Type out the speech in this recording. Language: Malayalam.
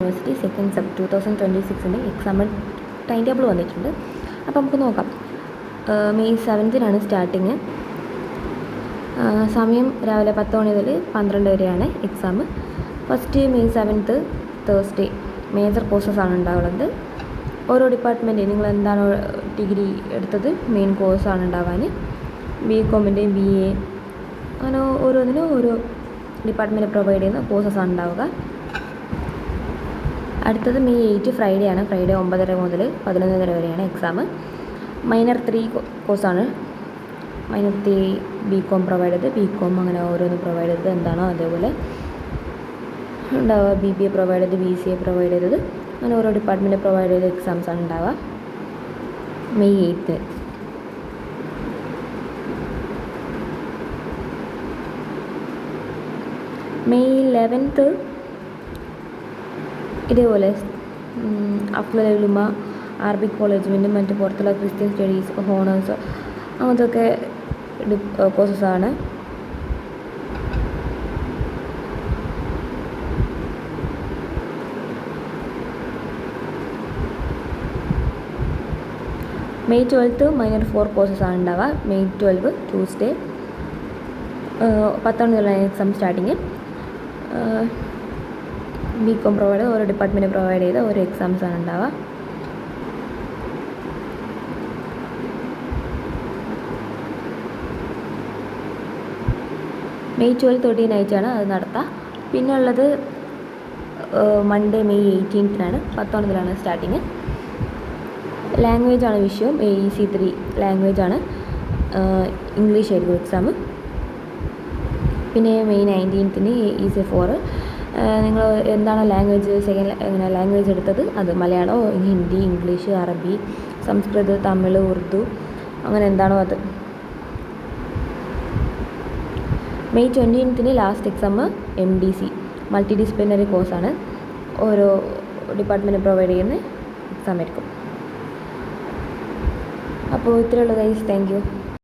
University 2nd Sep 2026 exam time table വന്നിട്ടുണ്ട്. അപ്പോൾ നമുക്ക് നോക്കാം. May 7 starting. സമയം രാവിലെ 10 മണി മുതൽ 12 വരെയാണ് exam. First May 7 Thursday major കോഴ്സസാണ് ഉണ്ടാവുന്നത്. ഓരോ ഡിപ്പാർട്ട്മെൻറ്റ് നിങ്ങൾ എന്താണോ ഡിഗ്രി എടുത്തത് മെയിൻ കോഴ്സാണ് ഉണ്ടാവാൻ. BComൻ്റെ BA അങ്ങനെ ഓരോന്നിനും ഓരോ ഡിപ്പാർട്ട്മെൻറ്റ് പ്രൊവൈഡ് ചെയ്യുന്ന കോഴ്സസാണ് ഉണ്ടാവുക. അടുത്തത് May 8 ഫ്രൈഡേ ആണ്. ഫ്രൈഡേ 9:30 മുതൽ 11:30 വരെയാണ് എക്സാം. മൈനർ 3 കോഴ്സാണ്. മൈനർ 3 BCom പ്രൊവൈഡ് ചെയ്ത് BCom അങ്ങനെ ഓരോന്ന് പ്രൊവൈഡ് ചെയ്തത് എന്താണോ അതേപോലെ ഉണ്ടാവുക. BBA പ്രൊവൈഡ് ചെയ്ത് BCA പ്രൊവൈഡ് ചെയ്തത് അങ്ങനെ ഓരോ ഡിപ്പാർട്ട്മെൻറ്റ് പ്രൊവൈഡ് ചെയ്ത എക്സാംസാണ് ഉണ്ടാവുക. May 8. May 11 ഇതേപോലെ അഫ്ലൽ ഉലൂമ അറബിക് കോളേജിൻ്റെ മറ്റ് പുറത്തുള്ള ക്രിസ്ത്യൻ സ്റ്റഡീസ് ഹോണേഴ്സ് അങ്ങനത്തൊക്കെ കോഴ്സസാണ്. May 12 മൈനർ 4 കോഴ്സസാണ് ഉണ്ടാവുക. May 12 ട്യൂസ്ഡേ 10 മുതലാണ് എക്സാം സ്റ്റാർട്ടിങ്. BCom പ്രൊവൈഡ് ഓരോ ഡിപ്പാർട്ട്മെൻറ്റ് പ്രൊവൈഡ് ചെയ്ത ഓരോ എക്സാംസാണ് ഉണ്ടാവുക. May 12 13 ആയിട്ടാണ് അത് നടത്തുക. പിന്നെ ഉള്ളത് മൺഡേ May 18 10 മുതലാണ് സ്റ്റാർട്ടിങ്. ലാംഗ്വേജാണ് വിഷയം. AEC 3 ലാംഗ്വേജാണ്. ഇംഗ്ലീഷ് ആയിരിക്കും എക്സാം. പിന്നെ May 19 AEC 4 നിങ്ങൾ എന്താണോ ലാംഗ്വേജ് സെക്കൻഡ് ലാംഗ്വേജ് എടുത്തത് അത് മലയാളമോ ഹിന്ദി ഇംഗ്ലീഷ് അറബി സംസ്കൃത് തമിഴ് ഉറുദു അങ്ങനെ എന്താണോ അത്. May 20 last exam MDC multi disciplinary കോഴ്സാണ്. ഓരോ ഡിപ്പാർട്ട്മെൻറ്റ് പ്രൊവൈഡ് ചെയ്യുന്ന എക്സാം ആയിരിക്കും. അപ്പോൾ ഇത്രയുള്ള ഗൈസ്. Thank you.